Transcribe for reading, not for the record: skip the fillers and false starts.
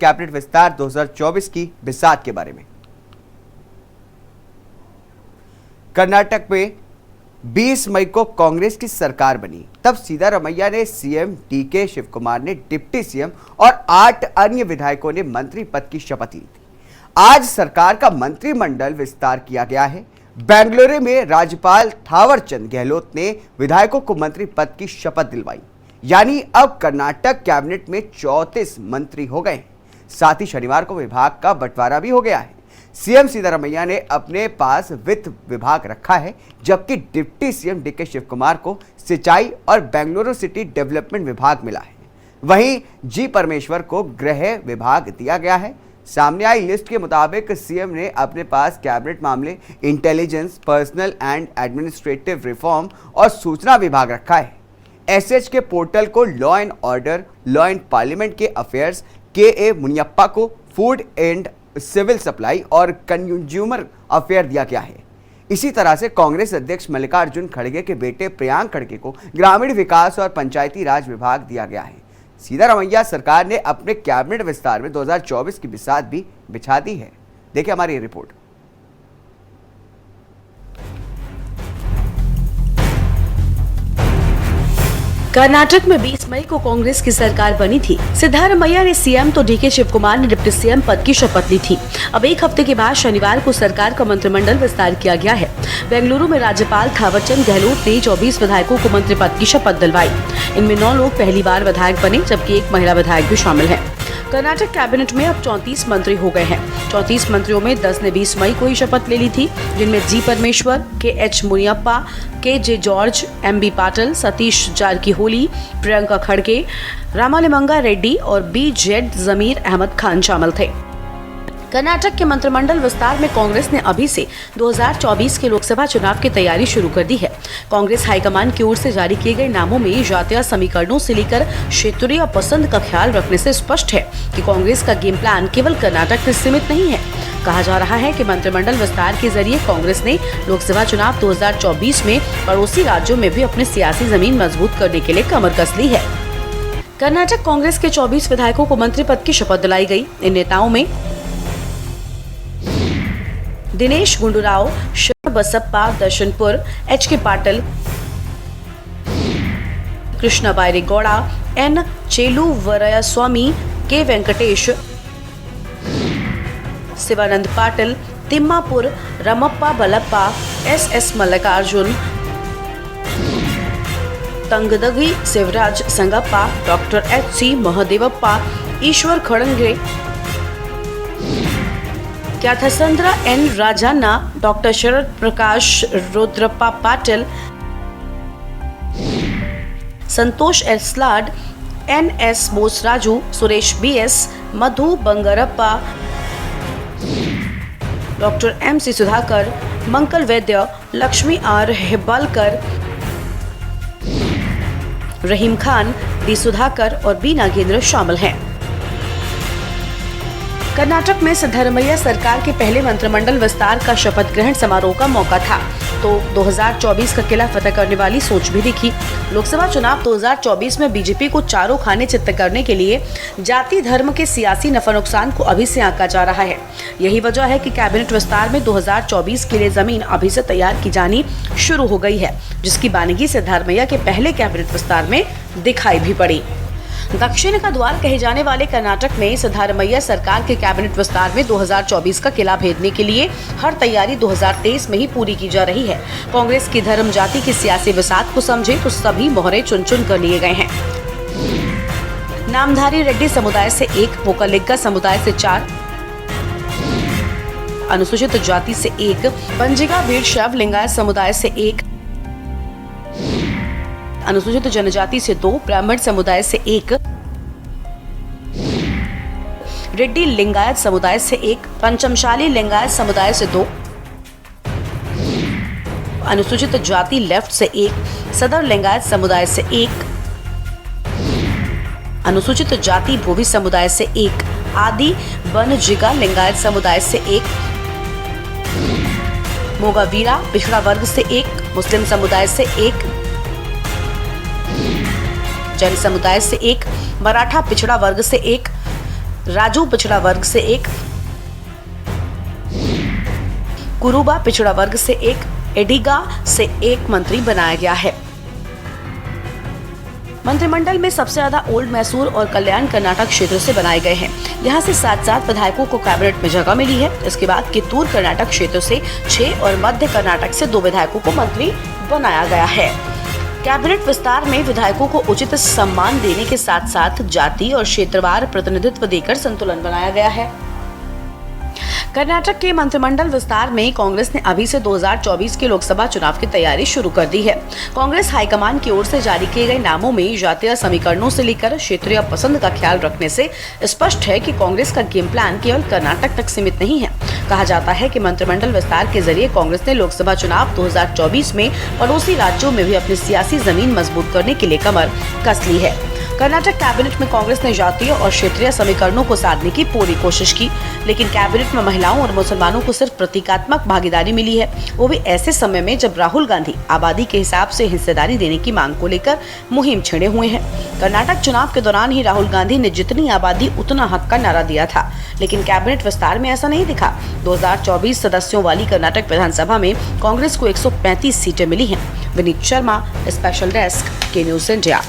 Cabinet विस्तार 2024 की बिसात के बारे में। कर्नाटक में 20 मई को कांग्रेस की सरकार बनी। तब सिद्धारमैया ने सीएम डीके शिवकुमार ने डिप्टी सीएम और 8 अन्य विधायकों ने मंत्री पद की शपथ ली थी। आज सरकार का मंत्रिमंडल विस्तार किया गया है। बेंगलुरु में राज्यपाल थावरचंद गहलोत ने विधायकों को मंत्री पद की शपथ दिलवाई। यानी अब कर्नाटक कैबिनेट में 34 मंत्री हो गए। साथ ही शनिवार को विभाग का बंटवारा भी हो गया है। सीएम सिद्धारमैया ने अपने पास वित्त विभाग रखा है, जबकि डिप्टी सीएम डीके शिवकुमार को सिंचाई और बेंगलुरु सिटी डेवलपमेंट विभाग मिला है। वहीं जी परमेश्वर को गृह विभाग दिया गया है। सामने आई लिस्ट के मुताबिक सीएम ने अपने पास कैबिनेट मामले, intelligence, personal and administrative reform और सूचना विभाग रखा है। एसएच के पोर्टल को law and order, law and parliament के अफेयर्स, के मुनियप्पा को फूड एंड सिविल सप्लाई और कंज्यूमर अफेयर दिया गया है। इसी तरह से कांग्रेस अध्यक्ष मल्लिकार्जुन खड़गे के बेटे प्रियांक खड़गे को ग्रामीण विकास और पंचायती राज विभाग दिया गया है। सिद्धारमैया सरकार ने अपने कैबिनेट विस्तार में 2024 की बिसात भी बिछा दी है। देखिए हमारी रिपोर्ट। कर्नाटक में 20 मई को कांग्रेस की सरकार बनी थी। सिद्धारमैया ने सीएम तो डीके शिवकुमार ने डिप्टी सीएम पद की शपथ ली थी। अब एक हफ्ते के बाद शनिवार को सरकार का मंत्रिमंडल विस्तार किया गया है। बेंगलुरु में राज्यपाल थावरचंद गहलोत ने 24 विधायकों को मंत्री पद की शपथ दिलवाई। इनमें 9 लोग पहली बार विधायक बने, जबकि एक महिला विधायक भी शामिल है। कर्नाटक कैबिनेट में अब 34 मंत्री हो गए हैं। 34 मंत्रियों में 10 ने 20 मई को ही शपथ ले ली थी, जिनमें जी परमेश्वर, के मुनियप्पा, के जॉर्ज, MB पाटिल, सतीश जारकीहोली, प्रियंका खड़गे, रामालिंगा रेड्डी और BZ जमीर अहमद खान शामिल थे। कर्नाटक के मंत्रिमंडल विस्तार में कांग्रेस ने अभी से 2024 के लोकसभा चुनाव की तैयारी शुरू कर दी है। कांग्रेस हाईकमान की ओर से जारी किए गए नामों में जातीय समीकरणों से लेकर क्षेत्रीय पसंद का ख्याल रखने से स्पष्ट है कि कांग्रेस का गेम प्लान केवल कर्नाटक में सीमित नहीं है। कहा जा रहा है कि मंत्रिमंडल विस्तार के जरिए कांग्रेस ने लोकसभा चुनाव 2024 में पड़ोसी राज्यों में भी अपनी सियासी जमीन मजबूत करने के लिए कमर कस ली है। कर्नाटक कांग्रेस के 24 विधायकों को मंत्री पद की शपथ दिलाई गई। इन नेताओं में दिनेश गुंडूराव, शरण बसप्पा दर्शनपुर, HK पाटिल, कृष्ण बैरेगौड़ा, N चेलुवरायस्वामी, के Venkatesh, Shivanand Patil, Timmapur, Ramappa बलप्पा, SS Mallikarjun, तंगदगी Shivraj Sangappa, doctor HC महदेवप्पा, ईश्वर खड़गे, क्याथासंद्र N राजाना, डॉक्टर शरद प्रकाश रुद्रप्पा पाटिल, संतोष एस्लाड, NS बोसराजू, सुरेश BS, मधु बंगारप्पा, डॉक्टर MC सुधाकर, मंकल वैद्य, लक्ष्मी R हेब्बालकर, रहीम खान, D सुधाकर और B नागेंद्र शामिल हैं। कर्नाटक में सिद्धारमैया सरकार के पहले मंत्रिमंडल विस्तार का शपथ ग्रहण समारोह का मौका था, तो 2024 का किला फतह करने वाली सोच भी दिखी। लोकसभा चुनाव 2024 में बीजेपी को चारों खाने चित्त करने के लिए जाति धर्म के सियासी नफा नुकसान को अभी से आंका जा रहा है। यही वजह है कि कैबिनेट विस्तार में 2024 के लिए जमीन अभी से तैयार की जानी शुरू हो गई है, जिसकी बानगी सिद्धारमैया के पहले कैबिनेट विस्तार में दिखाई भी पड़ी। दक्षिण का द्वार कहे जाने वाले कर्नाटक में सिद्धारमैया सरकार के कैबिनेट विस्तार में 2024 का किला भेदने के लिए हर तैयारी 2023 में ही पूरी की जा रही है। कांग्रेस की धर्म जाति की सियासी विसात को समझे तो सभी मोहरे चुन चुन कर लिए गए हैं। नामधारी रेड्डी समुदाय से 1, वोकलिगा समुदाय से 4, अनुसूचित जाति से 1, बंजिगा भीड़ शैव लिंगायत समुदाय से 1, अनुसूचित जनजाति से 2, ब्राह्मण समुदाय से 1, रेड्डी लिंगायत समुदाय से 1, पंचमशाली लिंगायत समुदाय से 2, अनुसूचित जाति लेफ्ट से 1, सदर लिंगायत समुदाय से 1, अनुसूचित जाति भोवी समुदाय से 1, आदि बनजिगा लिंगायत समुदाय से 1, मोगावीरा पिछड़ा वर्ग से 1, मुस्लिम समुदाय से 1, जैन समुदाय से 1, मराठा पिछड़ा वर्ग से 1, राजू पिछड़ा वर्ग से 1, कुरुबा पिछड़ा वर्ग से 1, एडिगा से 1 मंत्री बनाया गया है। मंत्रिमंडल में सबसे ज्यादा ओल्ड मैसूर और कल्याण कर्नाटक क्षेत्र से बनाए गए हैं। यहाँ से 7 विधायकों को कैबिनेट में जगह मिली है। इसके बाद कित्तूर कर्नाटक क्षेत्र से 6 और मध्य कर्नाटक से 2 विधायकों को मंत्री बनाया गया है। कैबिनेट विस्तार में विधायकों को उचित सम्मान देने के साथ साथ जाति और क्षेत्रवार प्रतिनिधित्व देकर संतुलन बनाया गया है। कर्नाटक के मंत्रिमंडल विस्तार में कांग्रेस ने अभी से 2024 के लोकसभा चुनाव की तैयारी शुरू कर दी है। कांग्रेस हाईकमान की ओर से जारी किए गए नामों में जातीय समीकरणों से लेकर क्षेत्रीय पसंद का ख्याल रखने से स्पष्ट है कि कांग्रेस का गेम प्लान केवल कर्नाटक तक सीमित नहीं है। कहा जाता है कि मंत्रिमंडल विस्तार के जरिए कांग्रेस ने लोकसभा चुनाव 2024 में पड़ोसी राज्यों में भी अपनी सियासी जमीन मजबूत करने के लिए कमर कस ली है। कर्नाटक कैबिनेट में कांग्रेस ने जातीय और क्षेत्रीय समीकरणों को साधने की पूरी कोशिश की, लेकिन कैबिनेट में महिलाओं और मुसलमानों को सिर्फ प्रतीकात्मक भागीदारी मिली है, वो भी ऐसे समय में जब राहुल गांधी आबादी के हिसाब से हिस्सेदारी देने की मांग को लेकर मुहिम छेड़े हुए हैं। कर्नाटक चुनाव के दौरान ही राहुल गांधी ने जितनी आबादी उतना हक का नारा दिया था, लेकिन कैबिनेट विस्तार में ऐसा नहीं दिखा। 2024 सदस्यों वाली कर्नाटक विधानसभा में कांग्रेस को 135 सीटें मिली हैं। विनीत शर्मा, स्पेशल डेस्क, के न्यूज़ इंडिया।